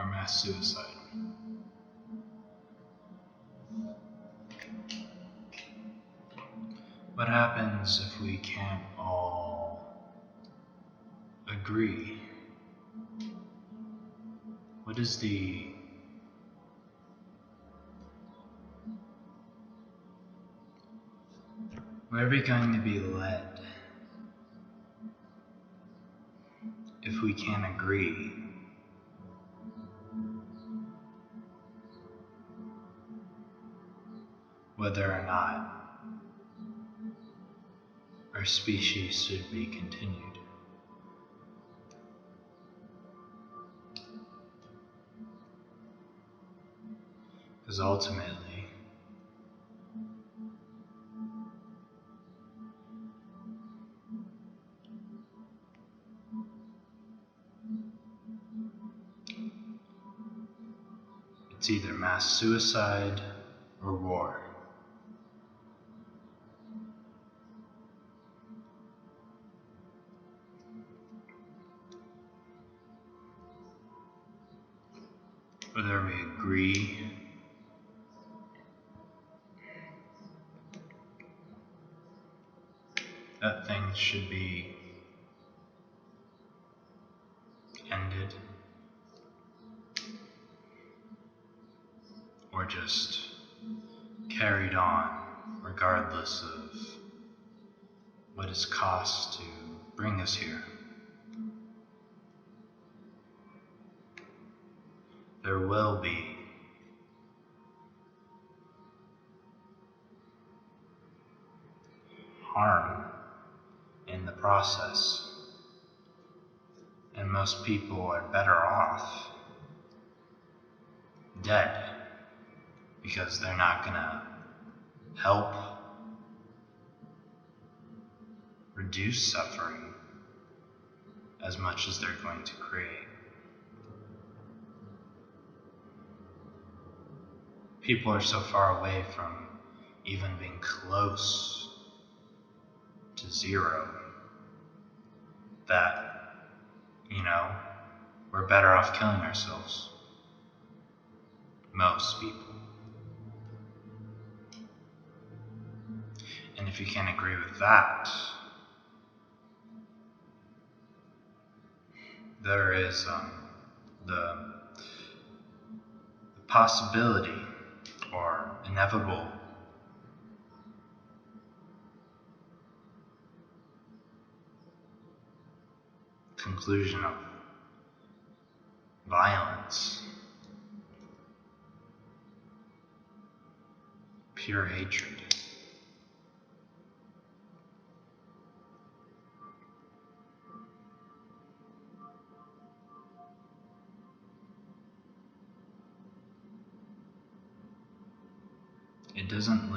or mass suicide. What happens if we can't all agree? What is where are we going to be led if we can't agree? Whether or not our species should be continued. Because ultimately, it's either mass suicide or war. Whether we agree that things should be ended or just carried on regardless of what it's cost to bring us here. There will be harm in the process, and most people are better off dead because they're not gonna help reduce suffering as much as they're going to create. People are so far away from even being close to zero that, we're better off killing ourselves. Most people. And if you can't agree with that, there is the possibility or inevitable conclusion of violence, pure hatred. It doesn't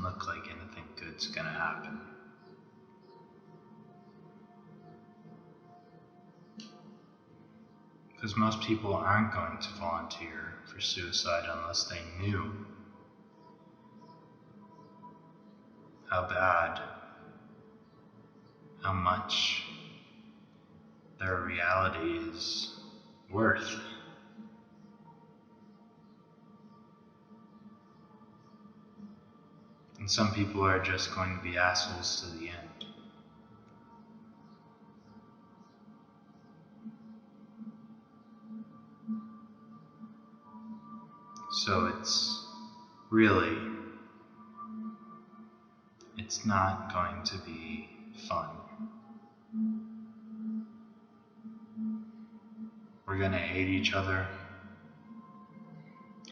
look like anything good's gonna happen. Because most people aren't going to volunteer for suicide unless they knew how bad, how much their reality is worth. And some people are just going to be assholes to the end. So it's not going to be fun. We're gonna hate each other.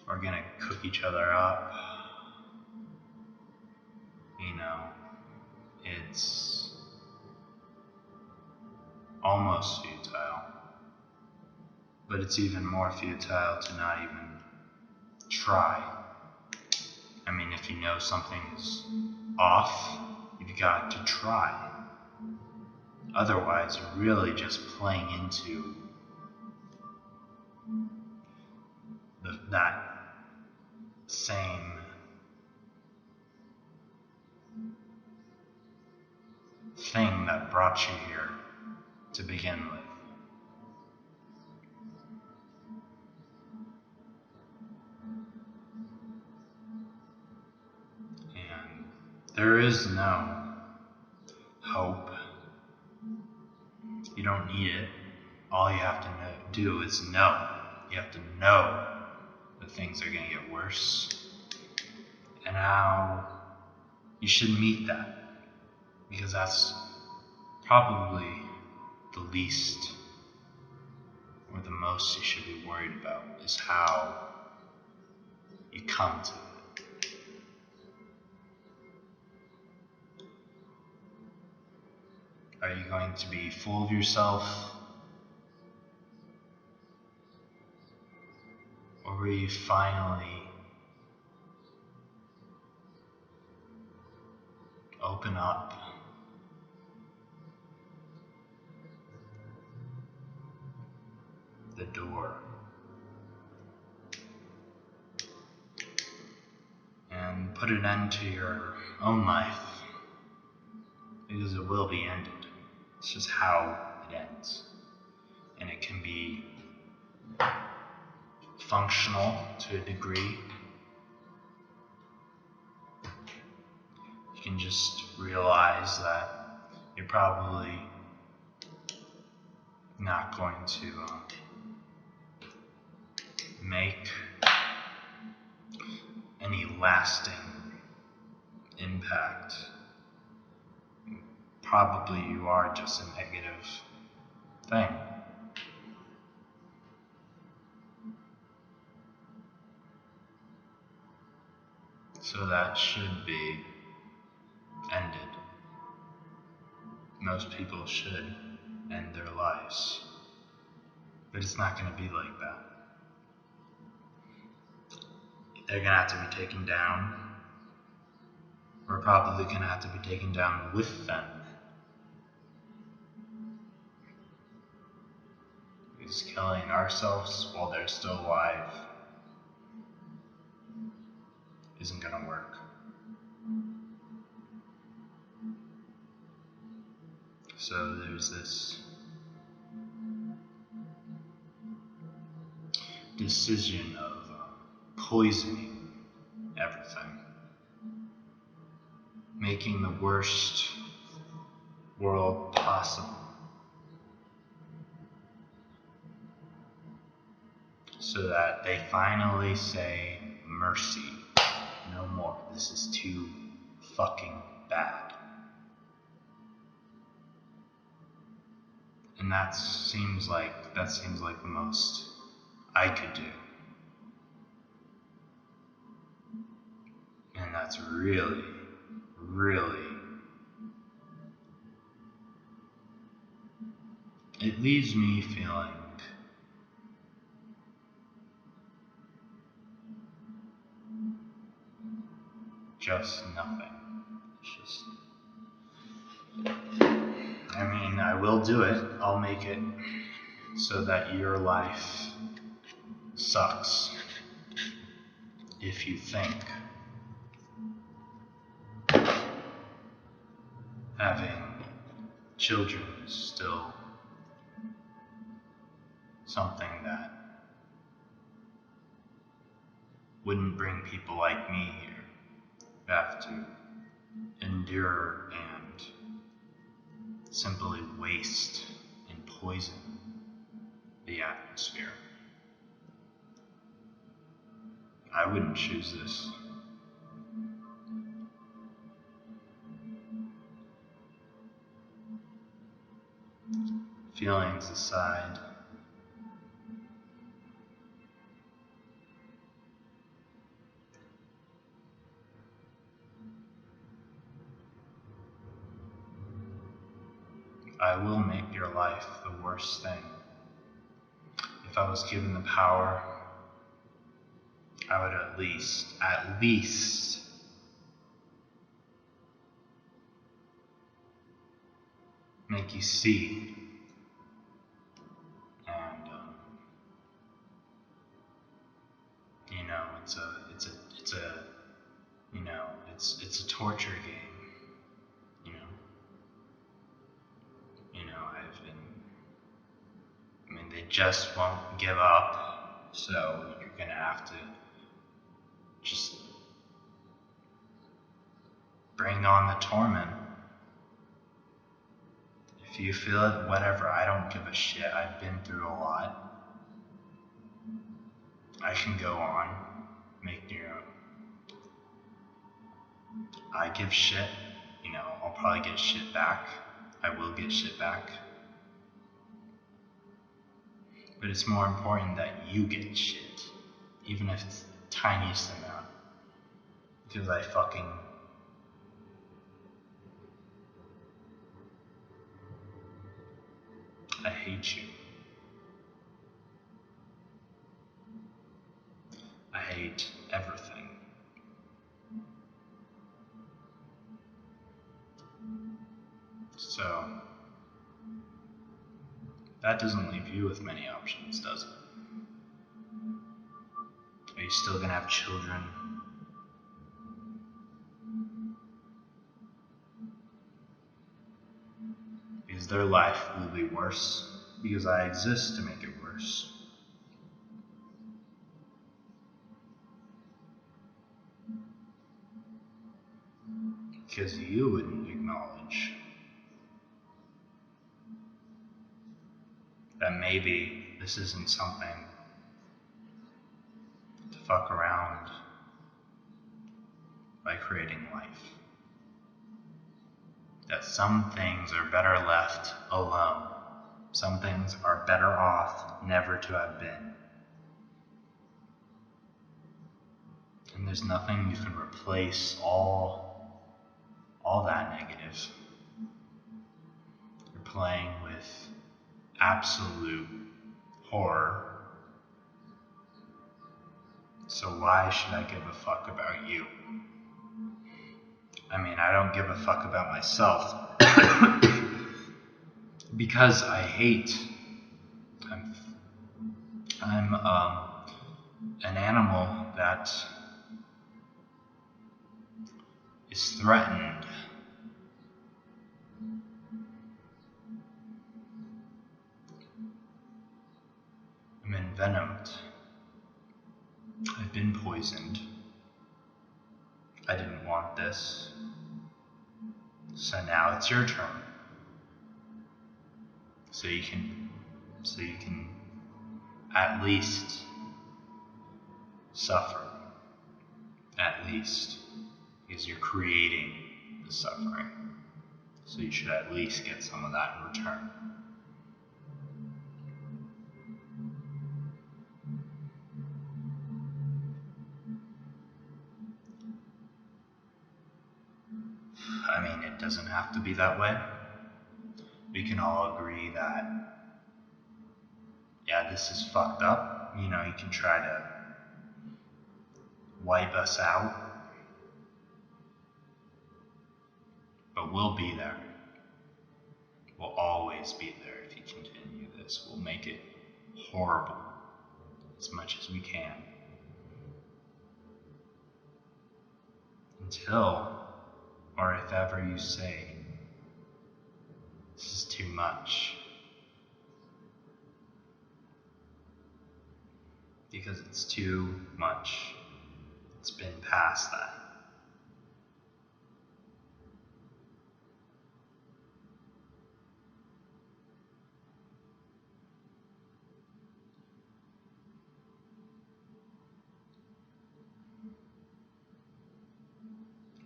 We're gonna cook each other up. It's almost futile. But it's even more futile to not even try. I mean, if you know something is off, you've got to try. Otherwise, you're really just playing into that same thing that brought you here to begin with. And there is no hope. You don't need it. All you have to do is know. You have to know that things are going to get worse. And how you should meet that. Because that's probably the least or the most you should be worried about, is how you come to it. Are you going to be full of yourself? Or will you finally open up the door and put an end to your own life? Because it will be ended. It's just how it ends. And it can be functional to a degree. You can just realize that you're probably not going to make any lasting impact. Probably you are just a negative thing. So that should be ended. Most people should end their lives. But it's not going to be like that. They're going to have to be taken down. We're probably going to have to be taken down with them. Because killing ourselves while they're still alive isn't going to work. So there's this decision of poisoning everything, making the worst world possible, so that they finally say, mercy, no more. This is too fucking bad. And that seems like the most I could do. And that's really, really, it leaves me feeling just nothing. It's just, I will do it. I'll make it so that your life sucks. If you think having children is still something that wouldn't bring people like me here who have to endure and simply waste and poison the atmosphere. I wouldn't choose this. Feelings aside, I will make your life the worst thing. If I was given the power, I would at least make you see. And it's a torture game. and I mean, they just won't give up, so you're gonna have to just bring on the torment. If you feel it, whatever, I don't give a shit. I've been through a lot. I can go on, make your own. I give shit, I'll probably get shit back. I will get shit back. But it's more important that you get shit, even if it's the tiniest amount. Because I hate you. I hate everything. So, that doesn't leave you with many options, does it? Are you still gonna have children? Because their life will be worse, because I exist to make it worse. Because you wouldn't acknowledge that maybe this isn't something to fuck around by creating life. That some things are better left alone. Some things are better off never to have been. And there's nothing you can replace all that negative. You're playing with absolute horror. So why should I give a fuck about you? I mean, I don't give a fuck about myself. Because I hate. I'm an animal that is threatened. I'm envenomed. I've been poisoned. I didn't want this. So now it's your turn. So you can at least suffer. At least. Because you're creating the suffering. So you should at least get some of that in return. I mean, it doesn't have to be that way. We can all agree that, yeah, this is fucked up. You can try to wipe us out. But we'll be there. We'll always be there if you continue this. We'll make it horrible as much as we can. Until, or if ever you say, this is too much. Because it's too much. It's been past that.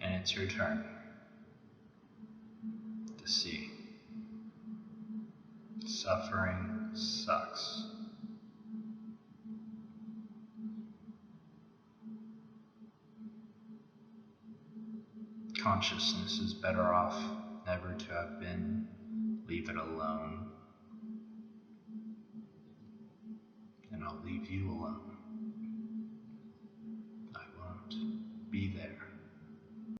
And it's your turn to see. Suffering sucks. Consciousness is better off never to have been. Leave it alone. And I'll leave you alone.